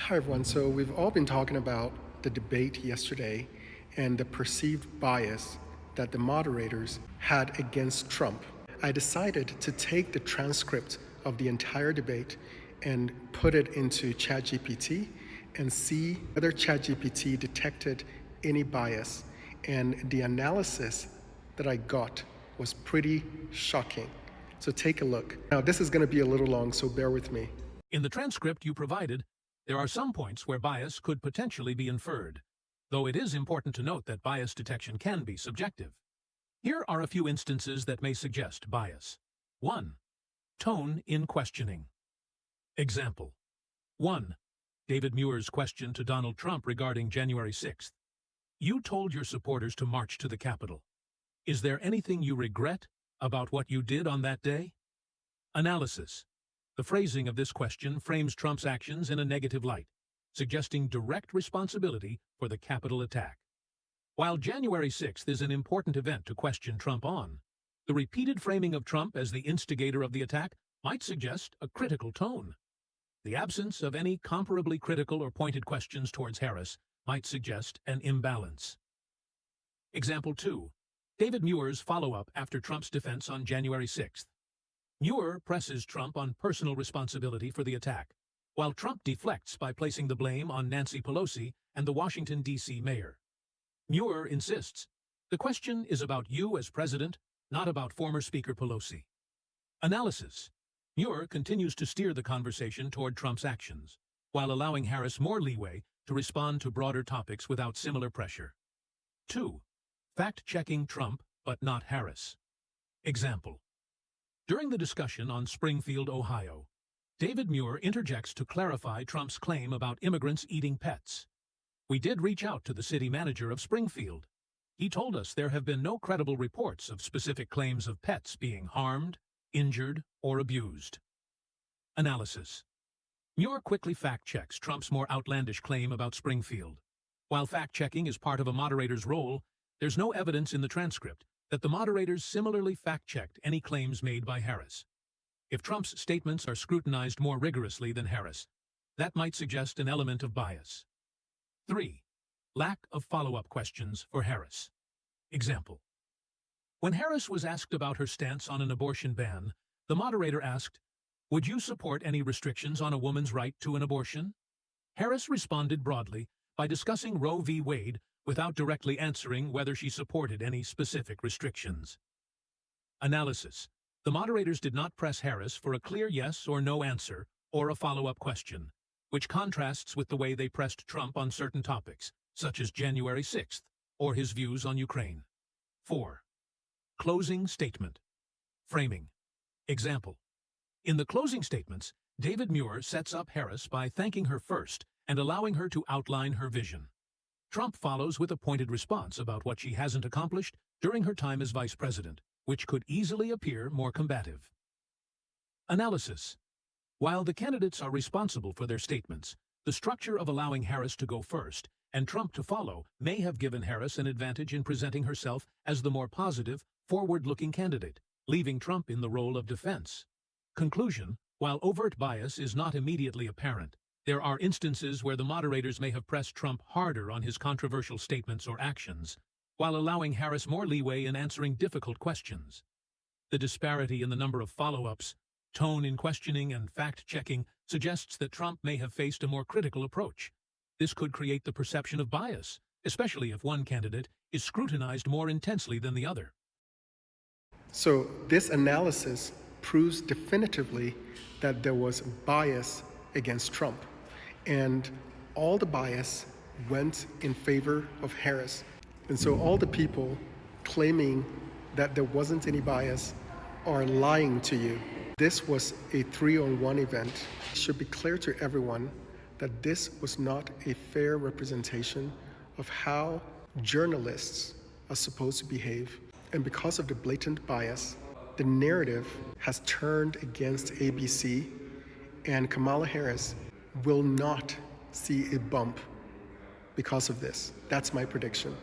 Hi, everyone. So, we've all been talking about the debate yesterday and the perceived bias that the moderators had against Trump. I decided to take the transcript of the entire debate and put it into ChatGPT and see whether ChatGPT detected any bias. And the analysis that I got was pretty shocking. So, take a look. Now, this is going to be a little long, so bear with me. In the transcript you provided, there are some points where bias could potentially be inferred, though it is important to note that bias detection can be subjective. Here are a few instances that may suggest bias. 1. Tone in questioning. Example. 1. David Muir's question to Donald Trump regarding January 6th. You told your supporters to march to the Capitol. Is there anything you regret about what you did on that day? Analysis. The phrasing of this question frames Trump's actions in a negative light, suggesting direct responsibility for the Capitol attack. While January 6th is an important event to question Trump on, the repeated framing of Trump as the instigator of the attack might suggest a critical tone. The absence of any comparably critical or pointed questions towards Harris might suggest an imbalance. Example 2. David Muir's follow-up after Trump's defense on January 6th. Muir presses Trump on personal responsibility for the attack, while Trump deflects by placing the blame on Nancy Pelosi and the Washington, D.C. mayor. Muir insists, the question is about you as president, not about former Speaker Pelosi. Analysis. Muir continues to steer the conversation toward Trump's actions, while allowing Harris more leeway to respond to broader topics without similar pressure. 2. Fact-checking Trump, but not Harris. Example. During the discussion on Springfield, Ohio, David Muir interjects to clarify Trump's claim about immigrants eating pets. We did reach out to the city manager of Springfield. He told us there have been no credible reports of specific claims of pets being harmed, injured, or abused. Analysis. Muir quickly fact-checks Trump's more outlandish claim about Springfield. While fact-checking is part of a moderator's role, there's no evidence in the transcript that the moderators similarly fact-checked any claims made by Harris. If Trump's statements are scrutinized more rigorously than Harris, that might suggest an element of bias. 3. Lack of follow-up questions for Harris. Example. When Harris was asked about her stance on an abortion ban, the moderator asked, "Would you support any restrictions on a woman's right to an abortion?" Harris responded broadly by discussing Roe v. Wade without directly answering whether she supported any specific restrictions. Analysis. The moderators did not press Harris for a clear yes or no answer or a follow-up question, which contrasts with the way they pressed Trump on certain topics, such as January 6th or his views on Ukraine. 4. Closing statement. Framing. Example. In the closing statements, David Muir sets up Harris by thanking her first and allowing her to outline her vision. Trump follows with a pointed response about what she hasn't accomplished during her time as vice president, which could easily appear more combative. Analysis. While the candidates are responsible for their statements, the structure of allowing Harris to go first and Trump to follow may have given Harris an advantage in presenting herself as the more positive, forward-looking candidate, leaving Trump in the role of defense. Conclusion. While overt bias is not immediately apparent, there are instances where the moderators may have pressed Trump harder on his controversial statements or actions, while allowing Harris more leeway in answering difficult questions. The disparity in the number of follow-ups, tone in questioning, and fact-checking suggests that Trump may have faced a more critical approach. This could create the perception of bias, especially if one candidate is scrutinized more intensely than the other. So, this analysis proves definitively that there was bias against Trump. And all the bias went in favor of Harris. And so all the people claiming that there wasn't any bias are lying to you. This was a 3-on-1 event. It should be clear to everyone that this was not a fair representation of how journalists are supposed to behave. And because of the blatant bias, the narrative has turned against ABC, and Kamala Harris will not see a bump because of this. That's my prediction.